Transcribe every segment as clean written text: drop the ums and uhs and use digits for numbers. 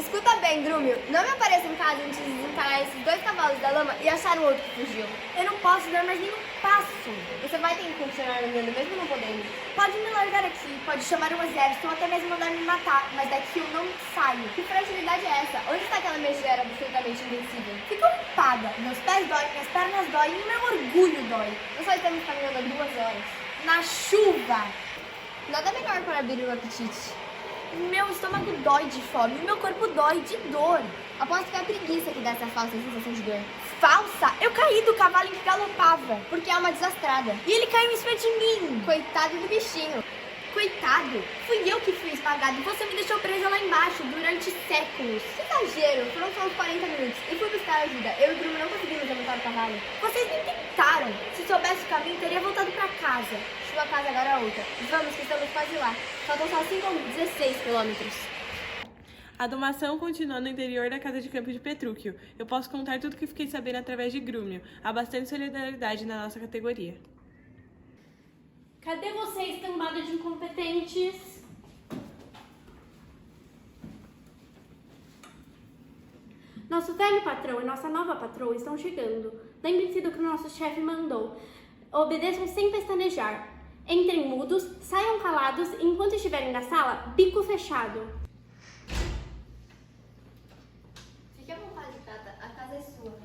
Escuta bem, Grúmio. Não me apareça em casa antes de desencarar esses 2 cavalos da lama e achar o outro que fugiu. Eu não posso dar mais nenhum passo. Você vai ter que continuar andando, mesmo não podendo. Pode me largar aqui, pode chamar um exército ou até mesmo mandar me matar, mas daqui eu não saio. Que fragilidade é essa? Onde está aquela megera absolutamente invencível? Fico ocupada. Meus pés doem, minhas pernas doem e meu orgulho dói. Nós só estamos caminhando há 2 horas. Na chuva. Nada melhor para abrir o apetite. Meu estômago dói de fome e meu corpo dói de dor. Aposto que é a preguiça que dá essa falsa sensação de dor. Falsa? Eu caí do cavalo em que galopava. Porque é uma desastrada. E ele caiu em cima de mim. Coitado do bichinho. Coitado, fui eu que fui esmagado e você me deixou presa lá embaixo durante séculos. Que exagero, foram só uns 40 minutos e fui buscar ajuda. Eu e o Bruno não conseguimos levantar o cavalo. Vocês nem tentaram. Se soubesse o caminho, teria voltado pra casa. Sua casa agora é outra. Vamos, que estamos quase lá. Faltam só 5 ou 16 quilômetros. A domação continua no interior da casa de campo de Petrúquio. Eu posso contar tudo que fiquei sabendo através de Grúmio. Há bastante solidariedade na nossa categoria. Cadê vocês, cambada de incompetentes? Nosso velho patrão e nossa nova patroa estão chegando. Lembrem-se do que o nosso chefe mandou. Obedeçam sem pestanejar. Entrem mudos, saiam calados e enquanto estiverem na sala, bico fechado. Fique à vontade, Tata. A casa é sua.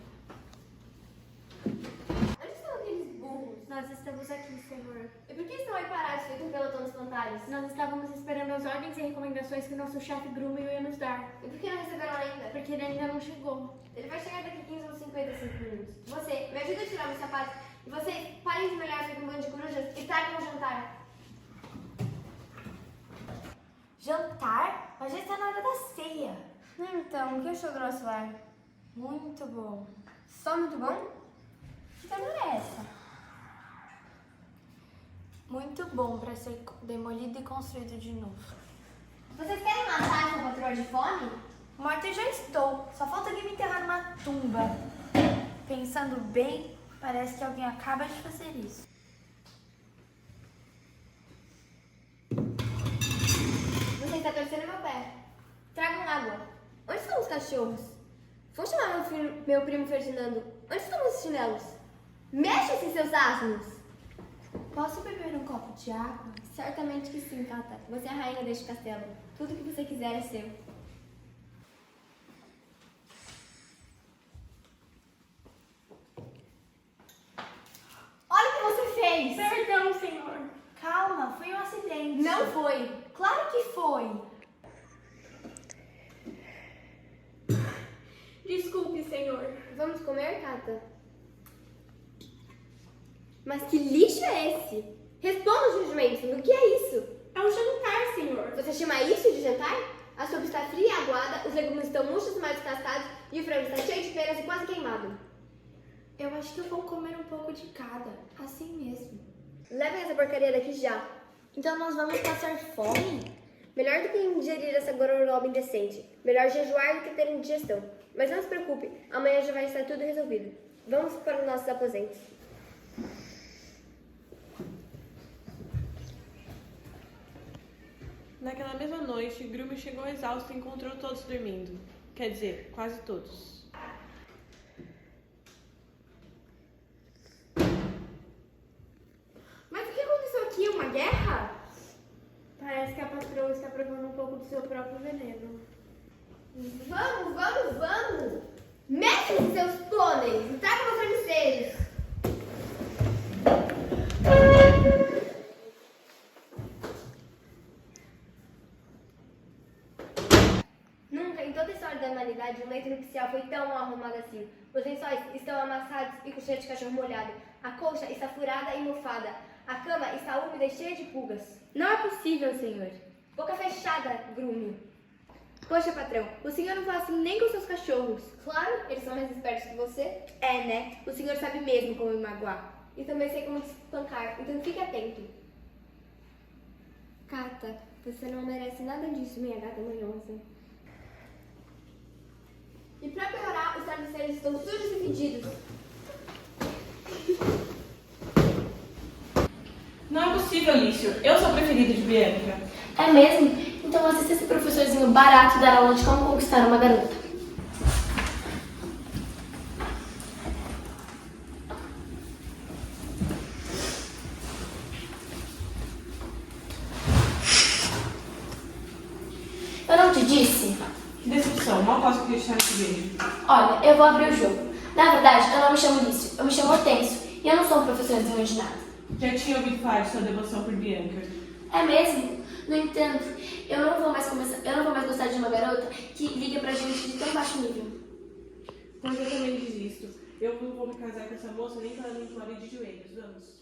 Onde estão aqueles burros? Nós estamos aqui, senhor. E por que estão aí parados, feito um pelotão dos fantasmas? Nós estávamos esperando as ordens e recomendações que o nosso chefe Grúmio ia nos dar. E por que não receberam ainda? Porque ele ainda não chegou. Ele vai chegar daqui 15 ou 55 minutos. Você, me ajuda a tirar meus sapatos. E você, parem de me olhar feito um bando de corujas e tragam um jantar. Jantar? Mas já está na hora da ceia. Então, o que achou do nosso lar? Muito bom. Só muito bom? Que câmera é essa? Muito bom para ser demolido e construído de novo. Vocês querem matar essa patroa de fome? Morta eu já estou. Só falta alguém me enterrar numa tumba. Pensando bem, parece que alguém acaba de fazer isso. Você está torcendo meu pé. Tragam água. Onde estão os cachorros? Vou chamar meu primo Ferdinando. Onde estão os chinelos? Mexa-se, seus asnos! Posso beber um copo de água? Certamente que sim, Tata. Você é a rainha deste castelo. Tudo que você quiser é seu. Olha o que você fez! Perdão, senhor. Calma, foi um acidente. Não foi! Claro que foi! Desculpe, senhor. Vamos comer, Tata? Mas que lixo é esse? Responda, judgment, o que é isso? É um jantar, senhor. Você chama isso de jantar? A sopa está fria e aguada, os legumes estão murchos e mal descascados e o frango está cheio de penas e quase queimado. Eu acho que eu vou comer um pouco de cada, assim mesmo. Levem essa porcaria daqui já. Então nós vamos passar fome? Melhor do que ingerir essa gororoba indecente. Melhor jejuar do que ter indigestão. Mas não se preocupe, amanhã já vai estar tudo resolvido. Vamos para os nossos aposentos. Naquela mesma noite, Grúmio chegou exausto e encontrou todos dormindo. Quer dizer, quase todos. Mas o que aconteceu aqui? Uma guerra? Parece que a patroa está provando um pouco do seu próprio veneno. Vamos, vamos, vamos! Mexem-se, seus pôneis! E tragam meus travesseiros! Nunca em toda a história da humanidade um leito nupcial foi tão mal arrumado assim. Os lençóis estão amassados e com cheiro de cachorro molhado. A colcha está furada e mofada. A cama está úmida e cheia de pulgas. Não é possível, senhor. Boca fechada, Grúmio. Poxa, patrão, o senhor não faz assim nem com seus cachorros. Claro, eles são mais espertos que você. É, né? O senhor sabe mesmo como me magoar. E também sei como te espancar, então fique atento. Cata, você não merece nada disso, minha gata manhosa. E pra piorar, os travesseiros estão sujos e fedidos. Não é possível, Lício. Eu sou a preferida de Bianca. É mesmo? Então assista esse professorzinho barato dar aula de como conquistar uma garota. Eu não te disse? Que decepção, mal posso acreditar nesse vídeo. Olha, eu vou abrir o jogo. Na verdade, eu não me chamo Lício, eu me chamo Hortêncio e eu não sou um professorzinho de nada. Já tinha ouvido falar de sua devoção por Bianca. É mesmo? No entanto, eu não vou mais gostar de uma garota que liga pra gente de tão baixo nível. Pois eu também desisto. Eu não vou me casar com essa moça nem que ela me implore de joelhos. Vamos.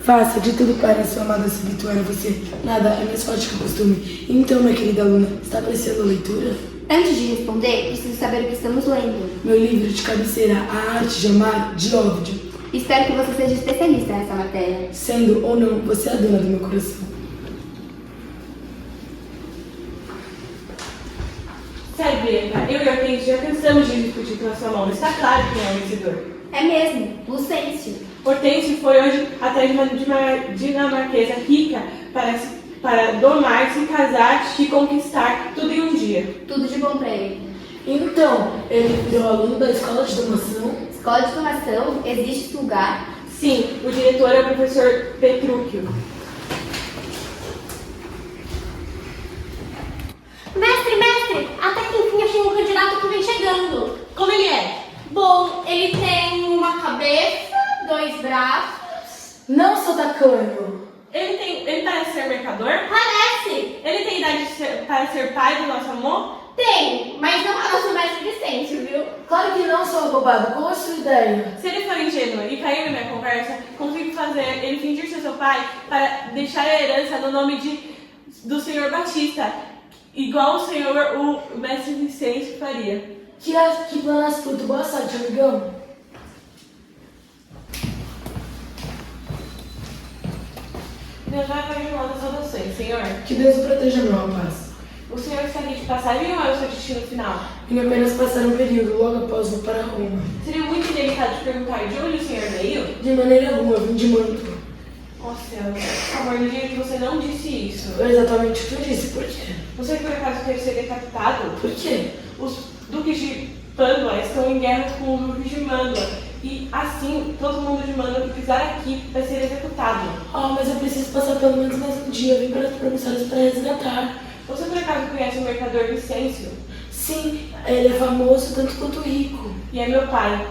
Faça de tudo para sua amada se habituar a você. Nada é mais forte que o costume. Então, minha querida aluna, está apreciando a leitura? Antes de responder, preciso saber o que estamos lendo. Meu livro de cabeceira, A Arte de Amar, de Ovidio. Espero que você seja especialista nessa matéria. Sendo ou não, você é a dona do meu coração. Sério, Bianca, eu e a Hortência já cansamos de discutir pela sua mão. Está claro quem é o vencedor. É mesmo, Lucêncio. Hortência foi hoje atrás de uma dinamarquesa rica para domar, se casar e conquistar tudo em um dia. Tudo de bom pra ele. Então, ele virou aluno da escola de domação? Escola de formação, existe esse lugar? Sim, o diretor é o professor Petrúquio. Mestre, até que enfim achei um candidato que vem chegando. Como ele é? Bom, ele tem uma cabeça, 2 braços. Não sou tacanho. Ele parece ser mercador? Parece. Ele tem idade para ser pai do nosso amor? Tem, mas não é nosso mestre Vicêncio, viu? Claro que não, sou roubado. Qual a sua ideia? Se ele for ingênuo e cair na minha conversa, consigo fazer ele fingir ser seu pai para deixar a herança no nome do senhor Batista, igual o mestre Vicente faria. Que plano astuto. Boa sorte, amigão. Deus vai abençoar as orações, senhor. Que Deus o proteja, meu rapaz. O senhor está aqui de passagem ou é o seu destino final? Vim apenas passar um período, logo após vou para Roma. Seria muito indelicado de perguntar de onde o senhor veio? De maneira alguma, vim de Mantua. Oh céu, por favor, me diga que você não disse isso. Foi exatamente o que eu disse, por quê? Você por acaso quer ser decapitado? Por quê? Os duques de Pândua estão em guerra com os duques de Mântua. E assim, todo mundo de Mântua que pisar aqui vai ser executado. Mas eu preciso passar pelo menos mais um dia. Vim para os promissários para resgatar. Você por acaso conhece o mercador Vicêncio? Sim, ele é famoso tanto quanto rico. E é meu pai.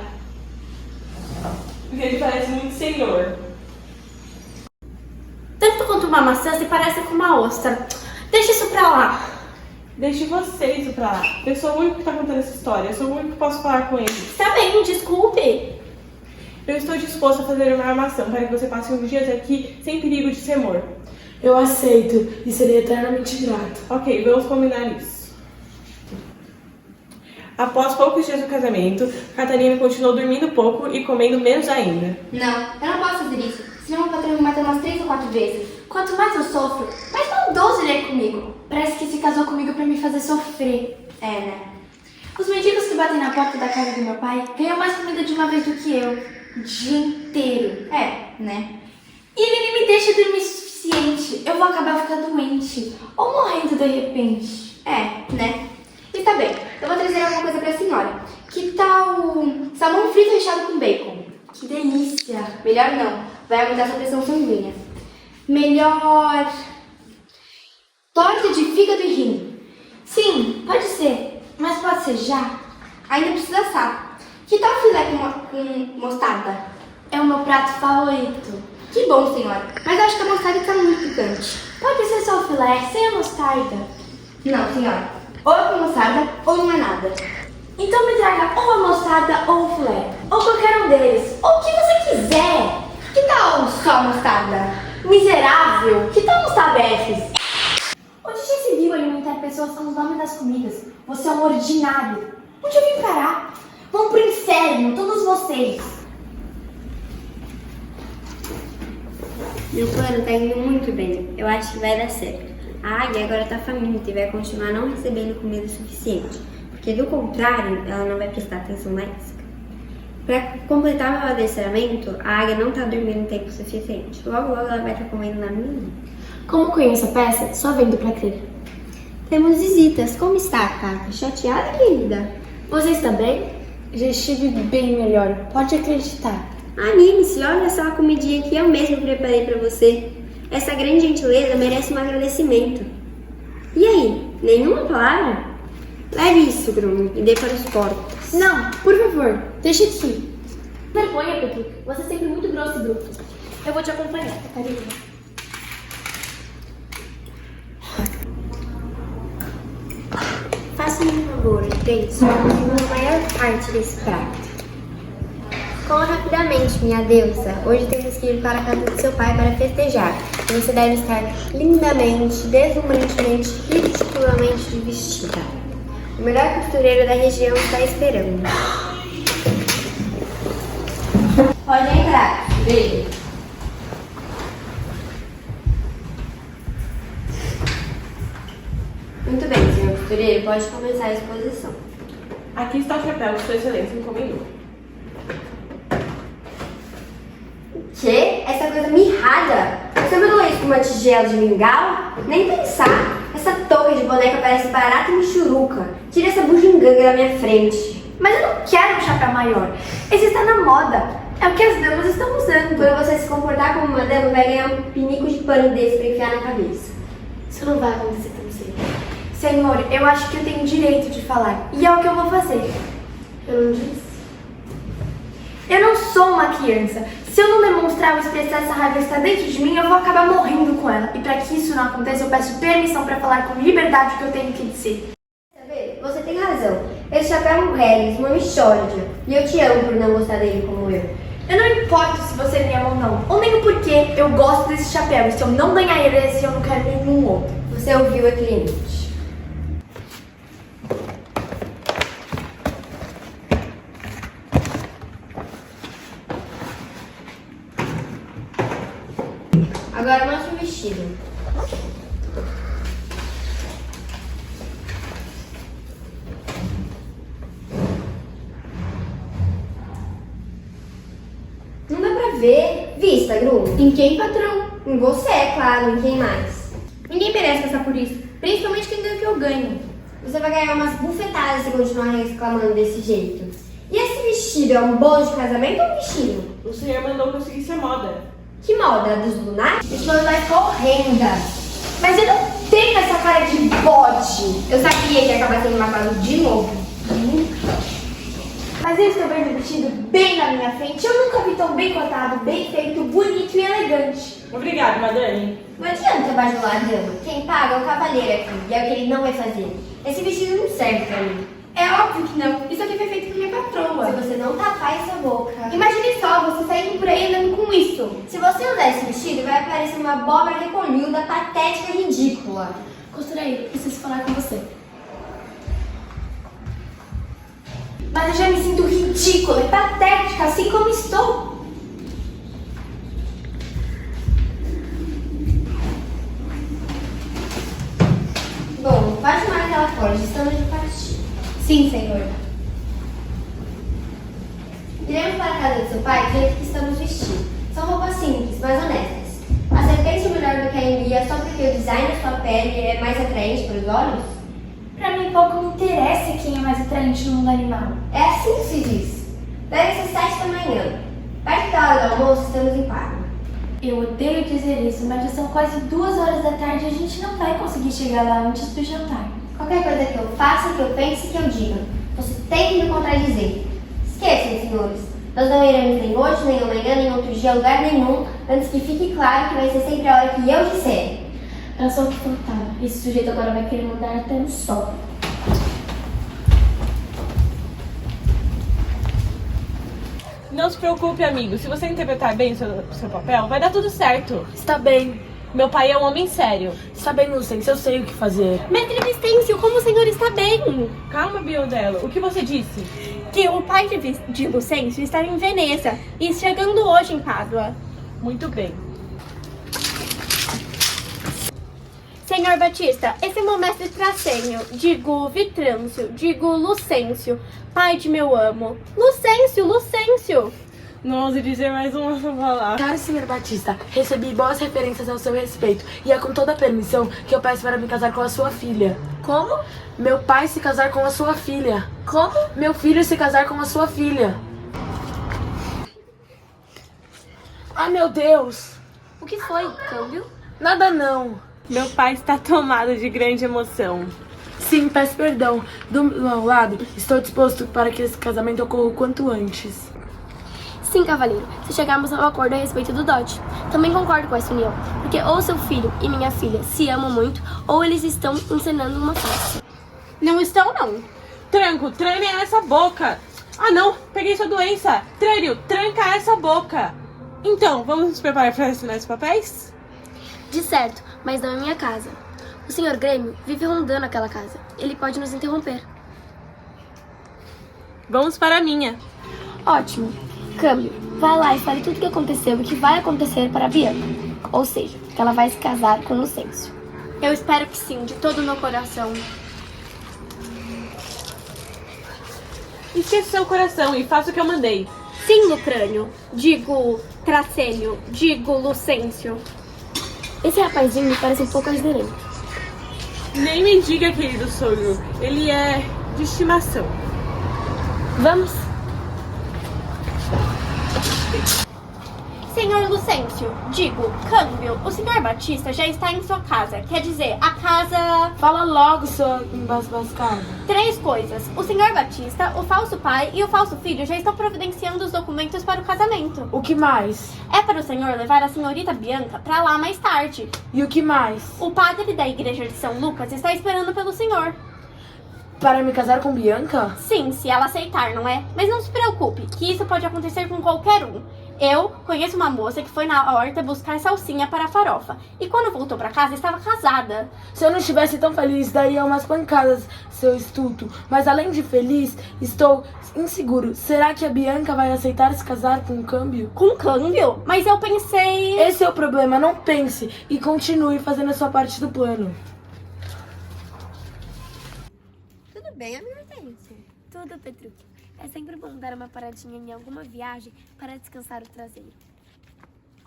E ele parece muito senhor. Tanto quanto uma maçã se parece com uma ostra. Deixa isso pra lá. Deixe você isso pra lá. Eu sou o único que tá contando essa história. Eu sou o único que posso falar com ele. Tá bem, desculpe. Eu estou disposto a fazer uma armação para que você passe uns dias aqui sem perigo de ser morto. Eu aceito e serei eternamente grato. Ok, vamos combinar isso. Após poucos dias do casamento, Catarina continuou dormindo pouco e comendo menos ainda. Não, eu não posso fazer isso. Senão o patrão me mata umas 3 ou 4 vezes. Quanto mais eu sofro, mais maldoso ele é comigo. Parece que se casou comigo pra me fazer sofrer. É, né? Os mendigos que batem na porta da casa do meu pai ganham mais comida de uma vez do que eu. O dia inteiro. É, né? E ele nem me deixa dormir o suficiente. Eu vou acabar ficando doente. Ou morrendo de repente. É, né? E tá bem, eu vou trazer alguma coisa pra senhora. Que tal salmão frito recheado com bacon? Que delícia. Melhor não, vai aumentar sua pressão sanguínea. Melhor... torta de fígado e rim. Sim, pode ser. Mas pode ser já? Ainda precisa assar. Que tal filé com mostarda? É o meu prato favorito. Que bom, senhora. Mas eu acho que a mostarda está muito picante. Pode ser só o filé, sem a mostarda. Não, senhora. Ou é com mostarda ou não é nada. Então me traga ou a mostarda ou o filé. Ou qualquer um deles. Ou o que você quiser. Que tal só a mostarda? Miserável. Que tal uns tabefes? Onde já se viu alimentar pessoas com os nomes das comidas? Você é um ordinário. Onde eu vim parar? Vão pro inferno, todos vocês. Meu plano tá indo muito bem. Eu acho que vai dar certo. A águia agora tá faminta e vai continuar não recebendo comida suficiente. Porque do contrário, ela não vai prestar atenção na isca. Para completar meu adestramento, a águia não tá dormindo tempo suficiente. Logo, logo ela vai estar comendo na minha. Como conheço a peça, só vendo pra crer. Temos visitas. Como está, Caca? Chateada, querida? Você está bem? Já estive bem melhor, pode acreditar. Anime-se, olha só a comidinha que eu mesmo preparei para você. Essa grande gentileza merece um agradecimento. E aí, nenhuma palavra? Leve isso, Bruno, e dê para os porcos. Não, por favor, deixe de ir. Vergonha, Pedro. Você é sempre muito grosso e bruto. Eu vou te acompanhar, Catarina. Faça-me um favor, Três, a maior parte desse prato. Coma rapidamente, minha deusa. Hoje temos que ir para a casa do seu pai para festejar. E você deve estar lindamente, deslumbrantemente, ridiculamente vestida. O melhor costureiro da região está esperando. Pode entrar, beijo. Muito bem, senhor costureiro, pode começar a exposição. Aqui está o chapéu que Sua Excelência encomendou. Que? Essa coisa mirrada? Você mandou isso com uma tigela de mingau? Nem pensar. Essa touca de boneca parece barata e michuruca. Tira essa bugiganga da minha frente. Mas eu não quero um chapéu maior. Esse está na moda. É o que as damas estão usando. Quando você se comportar como uma dama, vai ganhar um pinico de pano desse pra enfiar na cabeça. Isso não vai acontecer tão cedo. Senhor, eu acho que eu tenho direito de falar. E é o que eu vou fazer. Eu não disse. Eu não sou uma criança. Se eu não demonstrar ou expressar essa raiva que está dentro de mim, eu vou acabar morrendo com ela. E para que isso não aconteça, eu peço permissão para falar com liberdade o que eu tenho que dizer. Sabe, você tem razão. Esse chapéu é um reles, uma mixórdia. E eu te amo por não gostar dele como eu. Eu não importo se você me ama ou não, ou nem o porquê. Eu gosto desse chapéu. E se eu não ganhar ele, esse eu não quero nenhum outro. Você ouviu a cliente. Agora mostra o vestido. Não dá pra ver. Vista, Gru. Em quem, patrão? Em você, é claro. Em quem mais? Ninguém merece passar por isso. Principalmente quem ganha o que eu ganho. Você vai ganhar umas bufetadas se continuar reclamando desse jeito. E esse vestido é um bolo de casamento ou um vestido? O senhor mandou que eu seguisse a moda. Que moda? Dos lunares? Isso vai horrenda. Mas eu não tenho essa cara de bode. Eu sabia que ia acabar sendo matado de novo. Mas eu estou vendo o vestido bem na minha frente. Eu nunca vi tão bem cortado, bem feito, bonito e elegante. Obrigado, madame. Não adianta bajular a dama. Quem paga é o cavaleiro aqui. E é o que ele não vai fazer. Esse vestido não serve pra mim. É óbvio que não. Isso aqui foi feito por minha patroa. Se você não tapar essa boca. Imagine só, você saindo por aí andando com isso. Se você usar esse vestido, vai aparecer uma abóbora recolhuda, patética e ridícula. Costureiro, preciso falar com você. Mas eu já me sinto ridícula e patética, assim como estou. Bom, vai chamar aquela fora, estamos de partir. Sim, senhor. Iremos para a casa do seu pai do jeito que estamos vestidos. São roupas simples, mas honestas. Acertei-se melhor do que a envia só porque o design da sua pele é mais atraente para os olhos? Pra mim, pouco me interessa quem é mais atraente no mundo animal. É assim que se diz. Deve ser 7 da manhã. Perto da hora do almoço, estamos em Parma. Eu odeio dizer isso, mas já são quase 2 horas da tarde e a gente não vai conseguir chegar lá antes do jantar. Qualquer coisa que eu faça, que eu pense, que eu diga, você tem que me contradizer. Esqueçam, senhores. Nós não iremos nem hoje, nem amanhã, nem outro dia, lugar nenhum, antes que fique claro que vai ser sempre a hora que eu disser. Era só o que faltava. Esse sujeito agora vai querer mandar até no sol. Não se preocupe, amigo. Se você interpretar bem o seu papel, vai dar tudo certo. Está bem. Meu pai é um homem sério. Está bem, Lucência, eu sei o que fazer. Mestre Vicêncio, como o senhor está bem? Calma, Biondello. O que você disse? Que o pai de Lucêncio está em Veneza e chegando hoje em Pádua. Muito bem. Senhor Batista, esse é meu mestre Tracênio, digo Vitrâncio, digo Lucêncio, pai de meu amo. Lucêncio, Lucêncio! Não ouse dizer mais uma palavra. Caro senhor Batista, recebi boas referências ao seu respeito e é com toda a permissão que eu peço para me casar com a sua filha. Como? Meu pai se casar com a sua filha. Como? Meu filho se casar com a sua filha. Ah, meu Deus! O que foi? Câmbio? Nada não. Meu pai está tomado de grande emoção. Sim, peço perdão. Do meu lado, estou disposto para que esse casamento ocorra o quanto antes. Sim, cavaleiro, se chegarmos a um acordo a respeito do dote. Também concordo com essa união, porque ou seu filho e minha filha se amam muito, ou eles estão encenando uma farsa. Não estão, não. Tranco, tranque essa boca. Ah não, peguei sua doença. Trânio, tranca essa boca. Então, vamos nos preparar para assinar os papéis? De certo, mas não em minha casa. O senhor Grêmio vive rondando aquela casa. Ele pode nos interromper. Vamos para a minha. Ótimo. Câmbio, vá lá e fale tudo o que aconteceu e o que vai acontecer para a Bianca. Ou seja, que ela vai se casar com o Lucêncio. Eu espero que sim, de todo o meu coração. Esqueça seu coração e faça o que eu mandei. Sim, Lucrânio, digo Tracênio, digo Lucêncio. Esse rapazinho me parece um pouco asneirento. Nem me diga, querido sogro. Ele é de estimação. Vamos? Senhor Lucêncio, digo, câmbio, o senhor Batista já está em sua casa. Quer dizer, a casa... Fala logo, sua embasbascada. 3 coisas. O senhor Batista, o falso pai e o falso filho já estão providenciando os documentos para o casamento. O que mais? É para o senhor levar a senhorita Bianca para lá mais tarde. E o que mais? O padre da igreja de São Lucas está esperando pelo senhor. Para me casar com Bianca? Sim, se ela aceitar, não é? Mas não se preocupe, que isso pode acontecer com qualquer um. Eu conheço uma moça que foi na horta buscar salsinha para a farofa. E quando voltou para casa, estava casada. Se eu não estivesse tão feliz, daria umas pancadas, seu estulto. Mas além de feliz, estou inseguro. Será que a Bianca vai aceitar se casar com o câmbio? Com câmbio? Mas eu pensei... Esse é o problema, não pense e continue fazendo a sua parte do plano. Tudo bem, amiga Hortência? Tudo, Petrucci. É sempre bom dar uma paradinha em alguma viagem para descansar o traseiro.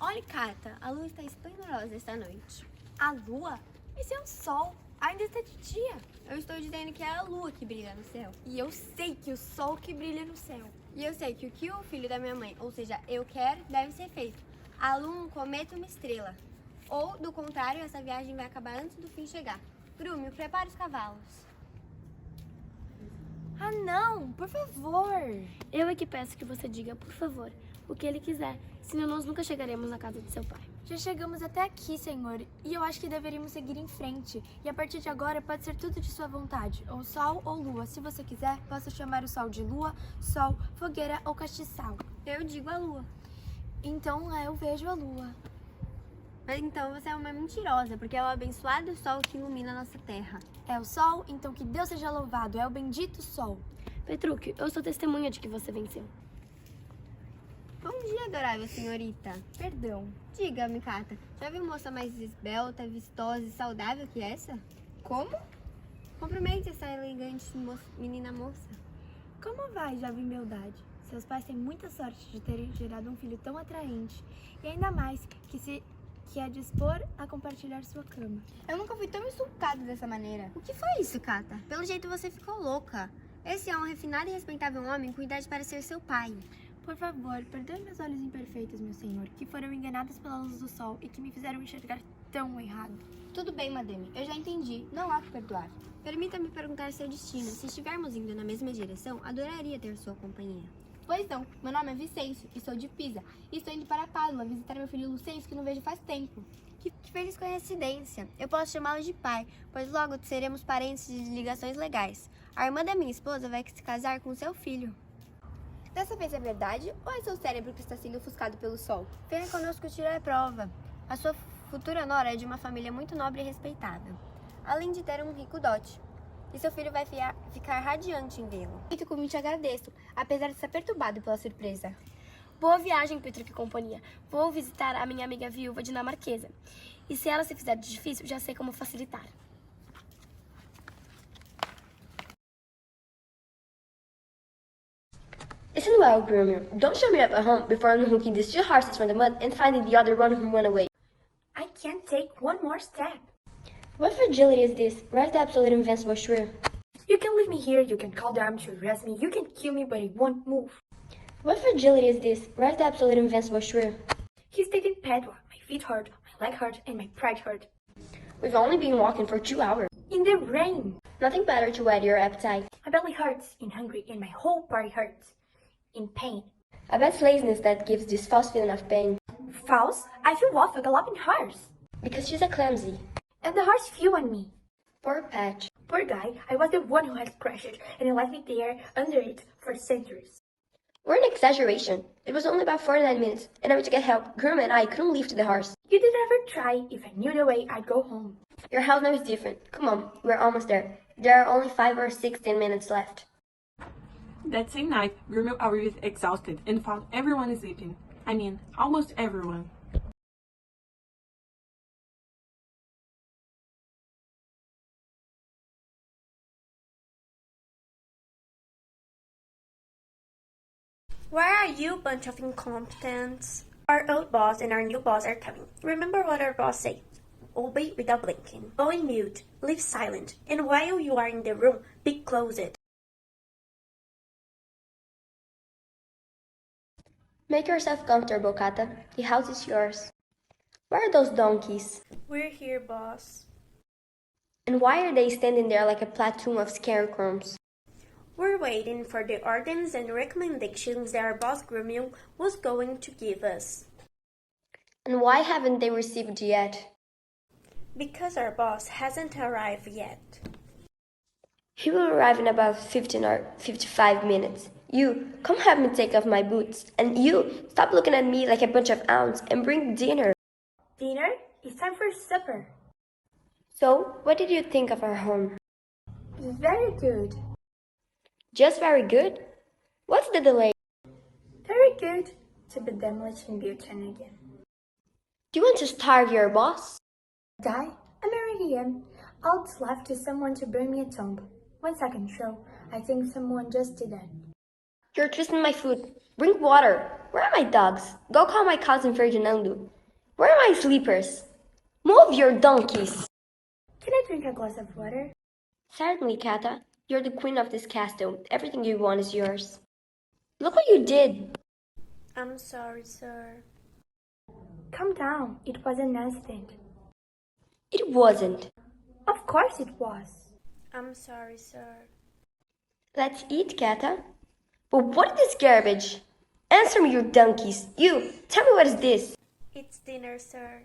Olha, Cata, a lua está esplendorosa esta noite. A lua? Esse é o sol. Ainda está de dia. Eu estou dizendo que é a lua que brilha no céu. E eu sei que o sol que brilha no céu. E eu sei que o que o filho da minha mãe, ou seja, eu quero, deve ser feito. A lua, um cometa, uma estrela. Ou, do contrário, essa viagem vai acabar antes do fim chegar. Grúmio, prepara os cavalos. Ah, não! Por favor! Eu é que peço que você diga, por favor, o que ele quiser, senão nós nunca chegaremos na casa de seu pai. Já chegamos até aqui, senhor, e eu acho que deveríamos seguir em frente. E a partir de agora pode ser tudo de sua vontade, ou sol ou lua. Se você quiser, posso chamar o sol de lua, sol, fogueira ou castiçal. Eu digo a lua. Então eu vejo a lua. Mas então você é uma mentirosa, porque é o abençoado sol que ilumina a nossa terra. É o sol, então que Deus seja louvado, é o bendito sol. Petrucci, eu sou testemunha de que você venceu. Bom dia, adorável senhorita. Perdão. Diga-me, Cata, já viu moça mais esbelta, vistosa e saudável que essa? Como? Cumprimente essa elegante menina moça. Como vai, jovem beldade? Seus pais têm muita sorte de terem gerado um filho tão atraente. E ainda mais que a dispor a compartilhar sua cama. Eu nunca fui tão insultada dessa maneira. O que foi isso, Cata? Pelo jeito você ficou louca. Esse é um refinado e respeitável homem com idade para ser seu pai. Por favor, perdoe meus olhos imperfeitos, meu senhor, que foram enganados pela luz do sol e que me fizeram enxergar tão errado. Tudo bem, madame. Eu já entendi. Não há que perdoar. Permita-me perguntar seu destino. Se estivermos indo na mesma direção, adoraria ter sua companhia. Pois não, meu nome é Vicêncio e sou de Pisa. E estou indo para Pádua visitar meu filho Lucêncio, que não vejo faz tempo. Que feliz coincidência. Eu posso chamá-lo de pai, pois logo seremos parentes de ligações legais. A irmã da minha esposa vai se casar com seu filho. Dessa vez é verdade ou é seu cérebro que está sendo ofuscado pelo sol? Venha conosco tirar a prova. A sua futura nora é de uma família muito nobre e respeitável, além de ter um rico dote. E seu filho vai ficar radiante em vê-lo. Muito como te agradeço, apesar de estar perturbado pela surpresa. Boa viagem, Petrucci e companhia. Vou visitar a minha amiga viúva dinamarquesa. E se ela se fizer de difícil, já sei como facilitar. Listen well, Groomer. Don't show me up at home before unhooking these 2 horses from the mud and finding the other one who ran away. I can't take one more step. What fragility is this? Where's the absolute invincible shrew? You can leave me here, you can call the army to arrest me, you can kill me, but it won't move. What fragility is this? Where's the absolute invincible shrew? He's taking Padua. My feet hurt, my leg hurt, and my pride hurt. We've only been walking for 2 hours. In the rain. Nothing better to whet your appetite. My belly hurts, and hungry, and my whole body hurts. In pain. I bet it's laziness that gives this false feeling of pain. False? I feel off a galloping horse. Because she's a clumsy. And the horse flew on me. Poor Patch. Poor guy, I was the one who had crashed it, and he left me there under it for centuries. We're an exaggeration. It was only about 49 minutes, and I went to get help. Groom and I couldn't lift the horse. You didn't ever try. If I knew the way, I'd go home. Your house now is different. Come on, we're almost there. There are only 5 or 16 minutes left. That same night, Grumel arrived exhausted and found everyone sleeping. I mean, almost everyone. Where are you, bunch of incompetents? Our old boss and our new boss are coming. Remember what our boss said. Obey without blinking. Go in mute. Live silent. And while you are in the room, be closed. Make yourself comfortable, Kata. The house is yours. Where are those donkeys? We're here, boss. And why are they standing there like a platoon of scarecrows? We're waiting for the orders and recommendations that our boss Grumil was going to give us. And why haven't they received yet? Because our boss hasn't arrived yet. He will arrive in about 15 or 55 minutes. You, come help me take off my boots. And you, stop looking at me like a bunch of owls and bring dinner. Dinner? It's time for supper. So, what did you think of our home? Very good. Just very good? What's the delay? Very good. To be demolished and built again. Do you want to starve your boss? Die? I already am. All that's left is someone to bring me a tomb. 1 second, show. I think someone just did that. You're twisting my foot. Bring water. Where are my dogs? Go call my cousin Ferdinando. Where are my sleepers? Move your donkeys. Can I drink a glass of water? Certainly, Kata. You're the queen of this castle. Everything you want is yours. Look what you did. I'm sorry, sir. Calm down. It was an accident. It wasn't. Of course it was. I'm sorry, sir. Let's eat, Kata. But what is this garbage? Answer me, you donkeys. You, tell me what is this? It's dinner, sir.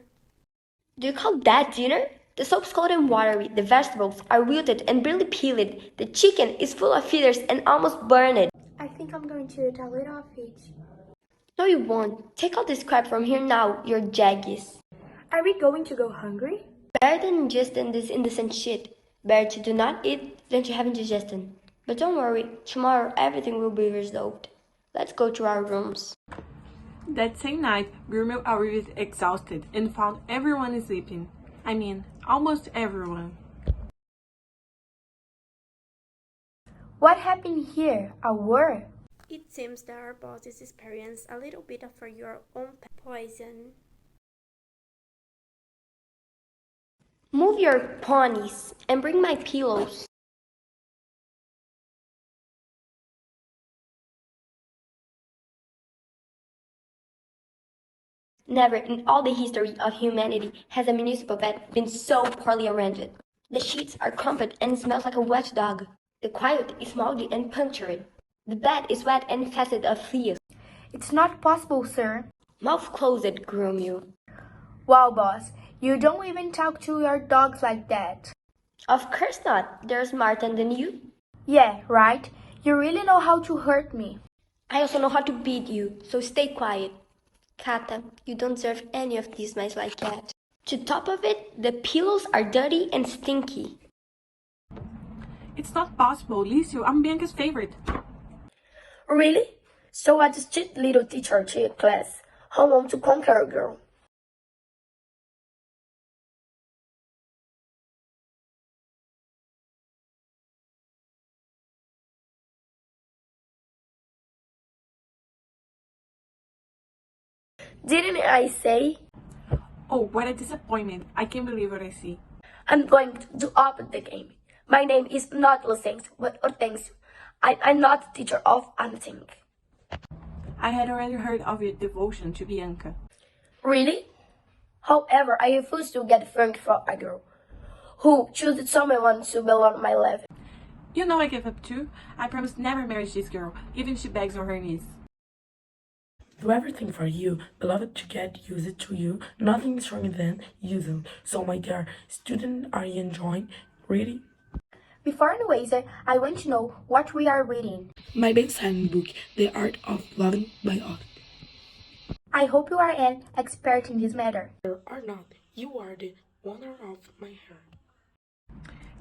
Do you call that dinner? The soap's cold and watery, the vegetables are wilted and barely peeled, the chicken is full of feathers and almost burned. I think I'm going to eat a little of it. No, you won't. Take all this crap from here now, you jaggies. Are we going to go hungry? Better than just in this indecent shit. Better to do not eat than to have indigestion. But don't worry, tomorrow everything will be resolved. Let's go to our rooms. That same night, Grumel arrived exhausted and found everyone sleeping. I mean, almost everyone. What happened here? A war? It seems that our bosses experienced a little bit of your own poison. Move your ponies and bring my pillows. Never in all the history of humanity has a municipal bed been so poorly arranged. The sheets are crumpled and smells like a wet dog. The quilt is moldy and punctured. The bed is wet and infested of fleas. It's not possible, sir. Mouth closed, Grumio. Wow, boss. You don't even talk to your dogs like that. Of course not. They're smarter than you. Yeah, right? You really know how to hurt me. I also know how to beat you, so stay quiet. Kata, you don't deserve any of these mice like that. To top of it, the pillows are dirty and stinky. It's not possible, Lício. I'm Bianca's favorite. Really? So I just cheat little teacher to your class. How long to conquer a girl? Didn't I say? Oh, what a disappointment. I can't believe what I see. I'm going to open the game. My name is not Lucencio, but Hortensio. I'm not the teacher of anything. I had already heard of your devotion to Bianca. Really? However, I refuse to get thanked for a girl who chooses someone to belong to my level. You know I give up too. I promised never marry this girl, even if she begs on her knees. Do everything for you, beloved, to get used to you. Nothing is stronger than using. So, my dear student, are you enjoying reading? Before anyways, I want to know what we are reading. My best-selling book, The Art of Loving by Art. I hope you are an expert in this matter. Or not, you are the owner of my hair.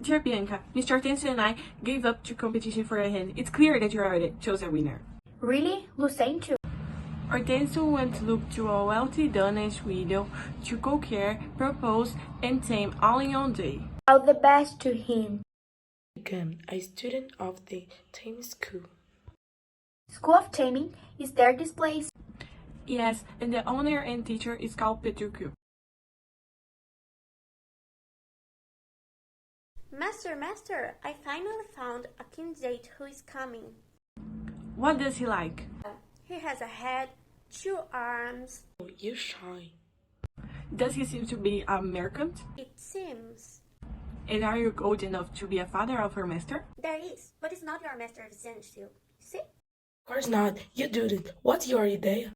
Dear Bianca, Mr. Hortensio and I gave up to competition for a hand. It's clear that you already chose a winner. Really? Lucencio? Hortensio wants to look to a wealthy Danish widow to co-care, propose, and tame all in one day. All the best to him. Became a student of the Tame School. School of Taming? Is there this place? Yes, and the owner and teacher is called Petruchio. Master, I finally found a candidate who is coming. What does he like? He has a head, 2 arms. Oh, you shy. Does he seem to be a merchant? It seems. And are you old enough to be a father of her master? There is, but it's not your Master Vicentio. See? Of course not. You do it. What's your idea?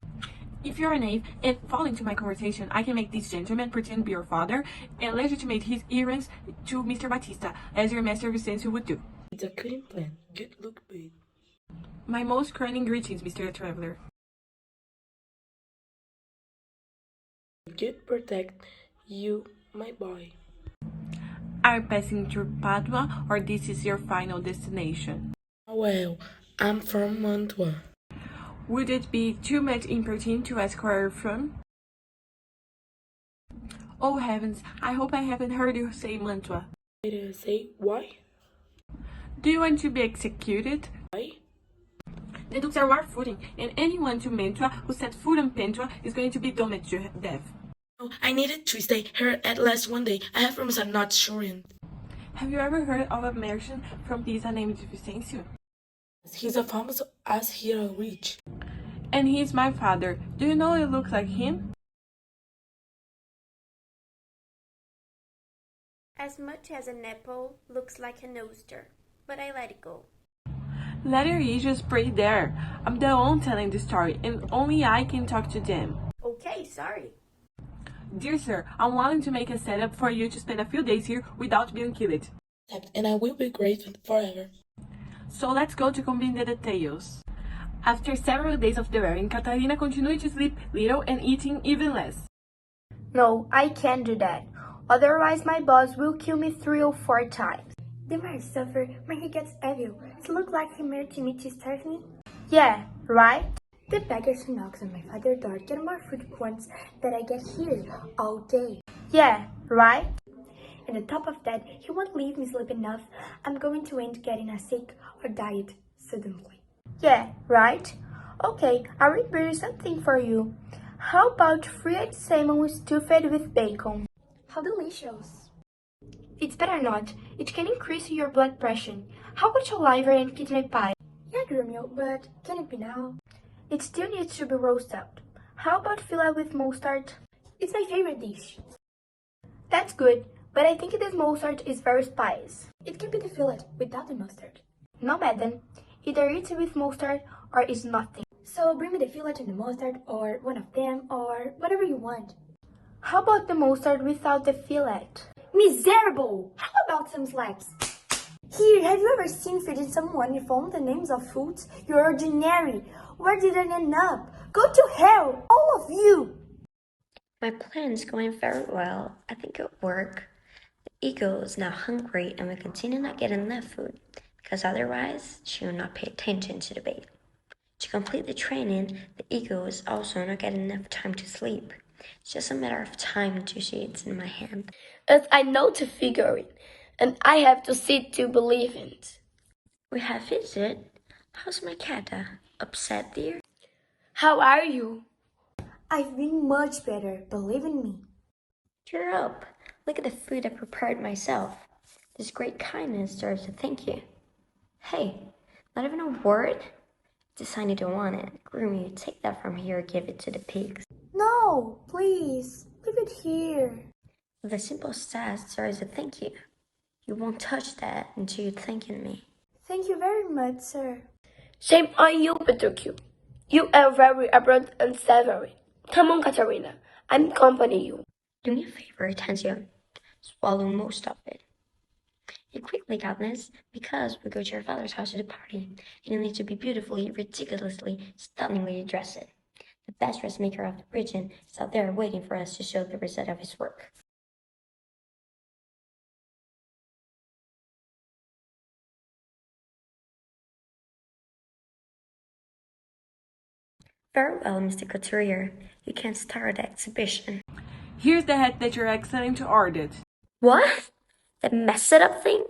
If you're a knave and fall into my conversation, I can make this gentleman pretend to be your father and legitimate his errands to Mr. Batista, as your Master Vicentio would do. It's a cunning plan. Good look, babe. My most crowning greetings, Mr. Traveler. Good protect you, my boy. Are you passing through Padua, or this is your final destination? Well, I'm from Mantua. Would it be too much impertinent to ask where you're from? Oh heavens, I hope I haven't heard you say Mantua. Did I say why? Do you want to be executed? Why? The Dukes are war footing, and anyone to Mantua who set foot on Mantua is going to be doomed to death. Oh, I needed to stay here at least one day. I have promised I'm not sure. Have you ever heard of a merchant from Pisa named Vicentio? He's as famous as he is rich. And he's my father. Do you know it looks like him? As much as an apple looks like an oyster, but I let it go. Let your issues pray there. I'm the one telling the story, and only I can talk to them. Okay, sorry. Dear sir, I'm willing to make a setup for you to spend a few days here without being killed. And I will be grateful forever. So let's go to combine the details. After several days of wearing, Catarina continued to sleep little and eating even less. No, I can't do that. Otherwise, my boss will kill me 3 or 4 times. The more I suffer, more he gets evil. It looks like he married me to starve me. Yeah, right? The beggars who knocks on my father's door get more food points that I get here all day. Yeah, right? And on top of that, he won't leave me sleep enough. I'm going to end getting a sick or died suddenly. Yeah, right? Okay, I'll prepare something for you. How about fried salmon stuffed with bacon? How delicious. It's better not. It can increase your blood pressure. How about your liver and kidney pie? Yeah, Grumio, but can it be now? It still needs to be roasted. How about fillet with mustard? It's my favorite dish. That's good, but I think this mustard is very spicy. It can be the fillet without the mustard. No matter. Either it's with mustard or it's nothing. So bring me the fillet and the mustard, or one of them, or whatever you want. How about the mustard without the fillet? Miserable! How about some slaps? Here, have you ever seen feeding someone your phone the names of foods? You're ordinary. Where did I end up? Go to hell, all of you! My plan is going very well. I think it'll work. The eagle is now hungry and will continue not getting enough food, because otherwise she will not pay attention to the bait. To complete the training, the eagle is also not getting enough time to sleep. It's just a matter of time until she eats in my hand. As I know to figure it, and I have to see to believe it. We have visit. How's my cat? Upset, dear? How are you? I've been much better, believe in me. Cheer up. Look at the food I prepared myself. This great kindness deserves a thank you. Hey, not even a word? Decided you don't want it. Groom you, take that from here, give it to the pigs. No, please, leave it here. The simple task deserves a thank you. You won't touch that until you're thanking me. Thank you very much, sir. Shame on you, Petruchio. You are very abrupt and savory. Come on, Katerina. I'm accompanying you. Do me a favor, Tenzio. Swallow most of it. You quickly got this because we go to your father's house at a party, and you need to be beautifully, ridiculously, stunningly dressed. The best dressmaker of the region is out there waiting for us to show the result of his work. Very well, Mr. Couturier. You can start the exhibition. Here's the hat that your Excellency ordered. What? That messed up thing?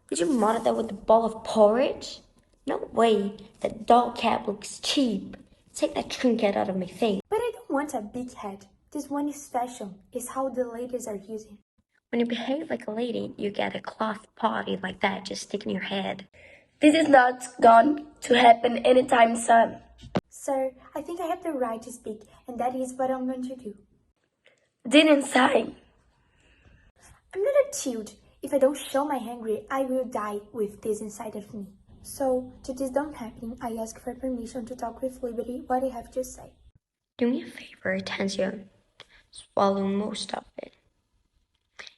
Did you model that with a bowl of porridge? No way. That doll cap looks cheap. Take that trinket out of my face. But I don't want a big head. This one is fashion. It's how the ladies are using. When you behave like a lady, you get a cloth potty like that just stick in your head. This is not going to happen anytime soon. Sir, I think I have the right to speak, and that is what I'm going to do. Didn't sign. I'm not a child. If I don't show my hungry, I will die with this inside of me. So, to this don't happen, I ask for permission to talk with liberty what I have to say. Do me a favor, Tenzio. Swallow most of it.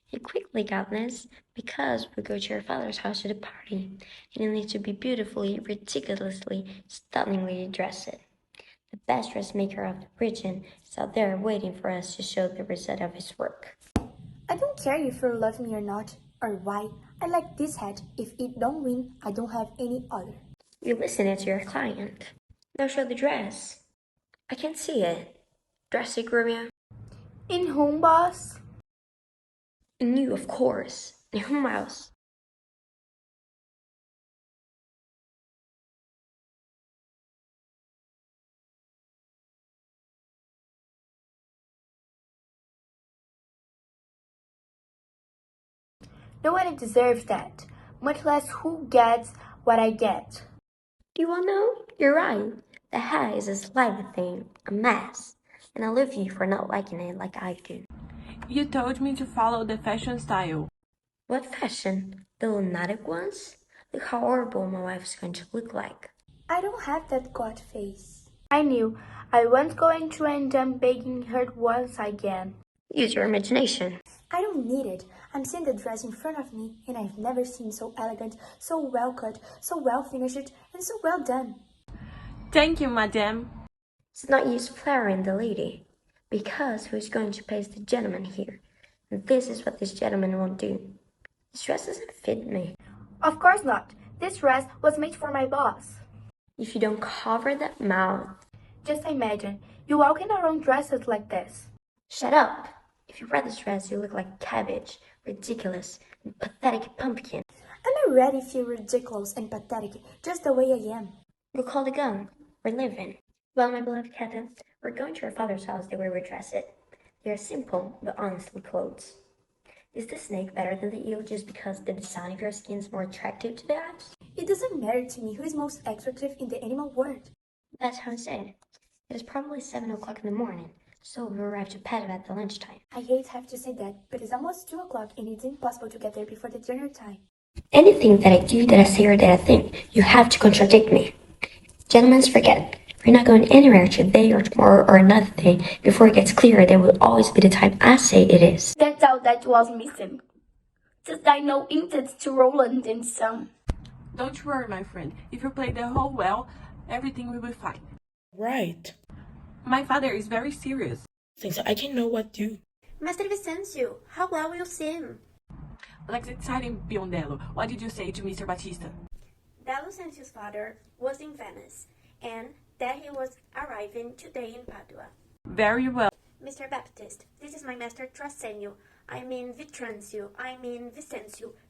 You quickly got this because we go to your father's house at a party, and you need to be beautifully, ridiculously, stunningly dressed. The best dressmaker of the region is out there waiting for us to show the result of his work. I don't care if you love me or not, or why. I like this hat. If it don't win, I don't have any other. You listen to your client. Now show the dress. I can't see it. Dress it, Romeo. In whom, boss? In you, of course. In whom else? No one deserves that, much less who gets what I get. Do you all know? You're right. The hat is a slimy thing, a mess. And I love you for not liking it like I do. You told me to follow the fashion style. What fashion? The lunatic ones? Look how horrible my wife's going to look like. I don't have that god face. I knew I wasn't going to end up begging her once again. Use your imagination. I don't need it. I'm seeing the dress in front of me, and I've never seen so elegant, so well cut, so well finished, and so well done. Thank you, madame. It's not use flattering the lady, because who's going to pay is the gentleman here. And this is what this gentleman won't do. This dress doesn't fit me. Of course not. This dress was made for my boss. If you don't cover that mouth... Just imagine, you walking around dressed like this. Shut up! If you wear this dress, you look like cabbage, ridiculous, and pathetic pumpkin. I'm already feel ridiculous and pathetic, just the way I am. We'll call the gun. We're leaving. Well, my beloved Captain, we're going to our father's house the way we dress it. They are simple, but honestly clothes. Is the snake better than the eel just because the design of your skin is more attractive to the eyes? It doesn't matter to me who is most attractive in the animal world. That's how I said. It is probably 7 o'clock in the morning, so we arrived to Padua at the lunchtime. I hate to have to say that, but it's almost 2 o'clock and it's impossible to get there before the dinner time. Anything that I do, that I say, or that I think, you have to contradict me. Gentlemen, forget it. We're not going anywhere today or tomorrow or another day before it gets clear there will always be the time I say it is. That's all that was missing. Just I know intent to Roland and Son. Don't worry, my friend. If you play the whole well, everything will be fine. Right. My father is very serious. Since I can know what to do. Master Vicencio, how well you sing? Let's exciting Biondello. What did you say to Mr. Batista? That Vicencio's father was in Venice, and that he was arriving today in Padua. Very well. Mr. Baptist, this is my master Vicencio,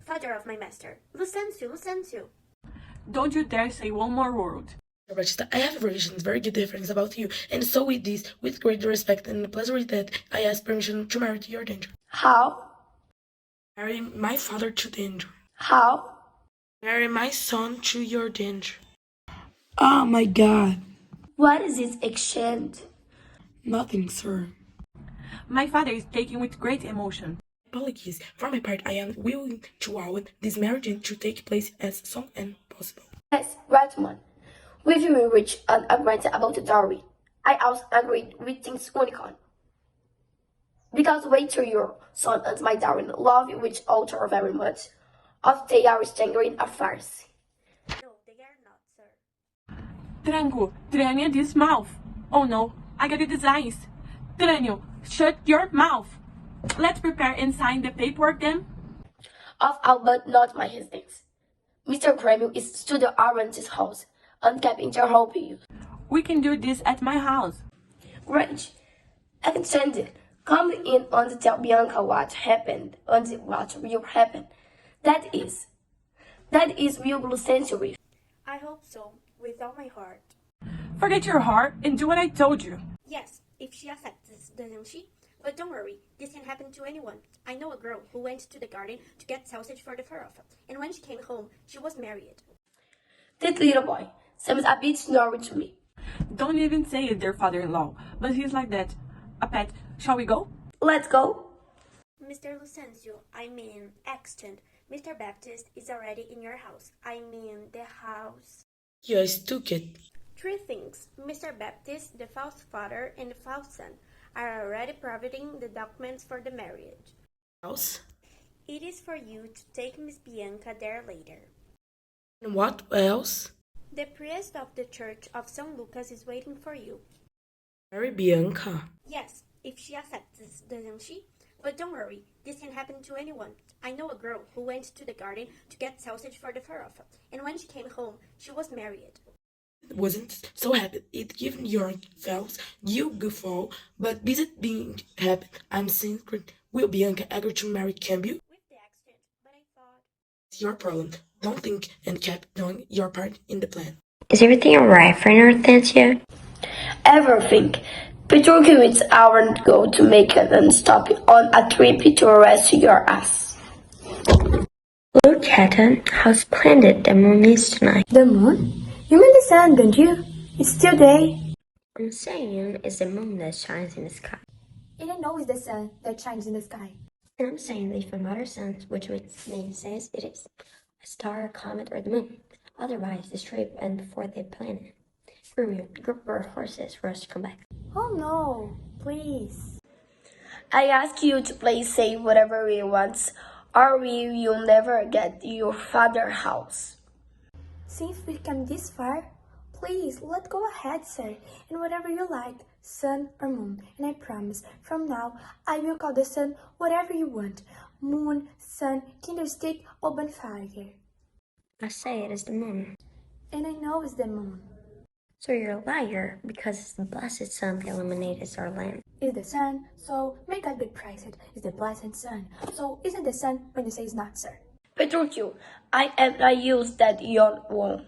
father of my master. Vicencio. Don't you dare say one more word. Batista, I have relations, very good feelings about you, and so with this, with great respect and pleasure that I ask permission to marry to your danger. How? Marry my father to danger. How? Marry my son to your danger. Oh my God. What is this exchange? Nothing, sir. My father is taken with great emotion. Apologies. For my part, I am willing to allow this marriage to take place as soon as possible. Yes, right one. We will reach an agreement about the dowry. I also agreed with things unicorn. Because wait till your son and my darling love you each other very much. Of they are strangling affairs. No, they are not, sir. Trango, Trânia this mouth. Oh no, I got the designs. Trânio, shut your mouth. Let's prepare and sign the paperwork then. Of all but not my residence. Mr. Gremio is to the Orange's house and kept interrupting you. We can do this at my house. Great. Extended. Come in and tell Bianca what happened and what will happen. That is will century. I hope so, with all my heart. Forget your heart and do what I told you. Yes, if she accepts this, doesn't she? But don't worry, this can happen to anyone. I know a girl who went to the garden to get sausage for the pharaoh, and when she came home, she was married. That little boy seems a bit snowy to me. Don't even say it, dear father-in-law, but he's like that. A pet, shall we go? Let's go. Mr. Lucencio, I mean, extant, Mr. Baptist is already in your house. I mean, the house. Yes, took it. 3 things. Mr. Baptist, the false father, and the false son are already providing the documents for the marriage. Else? It is for you to take Miss Bianca there later. And what else? The priest of the Church of St. Lucas is waiting for you. Marry Bianca. Yes, if she accepts this, doesn't she? But don't worry, this can happen to anyone. I know a girl who went to the garden to get sausage for the pharaoh, and when she came home, she was married. Wasn't so happy it given your fellows, you goofball, but busy being happy, I'm secret. Will Bianca agree to marry Campbell? With the accident, but I thought... It's your problem. Don't think and keep doing your part in the plan. Is everything alright, friend Hortensio? Everything. Petrucci with our go to make it and stop on a trip to rest your ass. Look at him, how splendid the moon is tonight. The moon? You mean the sun, don't you? It's still day. I'm saying it's the moon that shines in the sky. And I know it's the sun that shines in the sky. And I'm saying that if my mother sends, which name says it is, a star, a comet, or the moon. Otherwise, this trip ends before they plan it. Romeo, group our horses for us to come back. Oh no, please. I ask you to please say whatever you want, or we will never get your father's house. Since we've come this far, please let go ahead, sir, and whatever you like, sun or moon. And I promise, from now, I will call the sun whatever you want. Moon, sun, candlestick, or bonfire. I say it is the moon. And I know it's the moon. So you're a liar, because it's the blessed sun that illuminates our land. It's the sun, so may God be praised. It's the blessed sun, so isn't the sun when you say it's not, sir? Petrucci, I am not used that young one.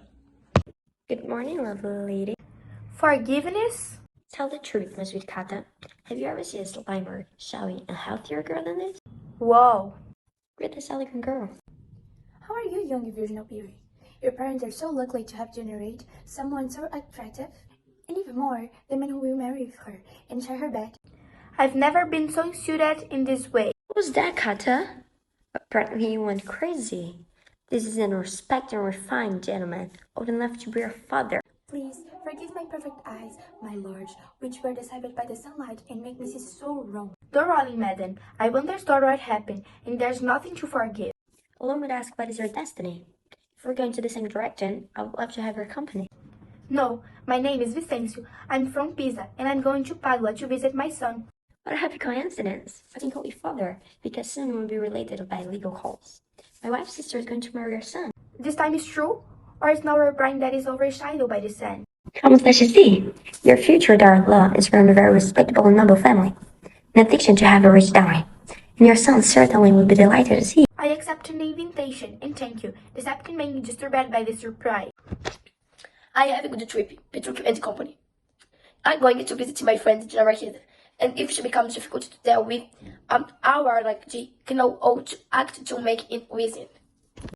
Good morning, lovely lady. Forgiveness? Tell the truth, Miss Kata. Have you ever seen a slimmer, shallow, and healthier girl than this? Whoa. Great this elegant girl. How are you, young virginal beauty? Your parents are so lucky to have generated someone so attractive, and even more, the man who will marry her and share her bed. I've never been so insulted in this way. Who's that, Kata? Apparently you went crazy. This is an respected and refined gentleman, old enough to be your father. Please, forgive my perfect eyes, my lord, which were deceived by the sunlight and make me see so wrong. Don't worry, madam. I've understood what happened, and there's nothing to forgive. Allow me to ask, what is your destiny? If we're going to the same direction, I would love to have your company. No, my name is Vicencio. I'm from Pisa, and I'm going to Padua to visit my son. What a happy coincidence. I can call you father, because soon we'll be related by legal calls. My wife's sister is going to marry your son. This time is true? Or is now our bride that is overshadowed by the sun? Come let you see. Your future daughter-in-law is from a very respectable and noble family, in addition to have a rich dowry. And your son certainly will be delighted to see you. I accept the invitation, and thank you. This happened made me disturbed by the surprise. I have a good trip, Petruchio and company. I'm going to visit my friend Jamarquesa, and if she becomes difficult to deal with, our like G can know how to act to make it reason.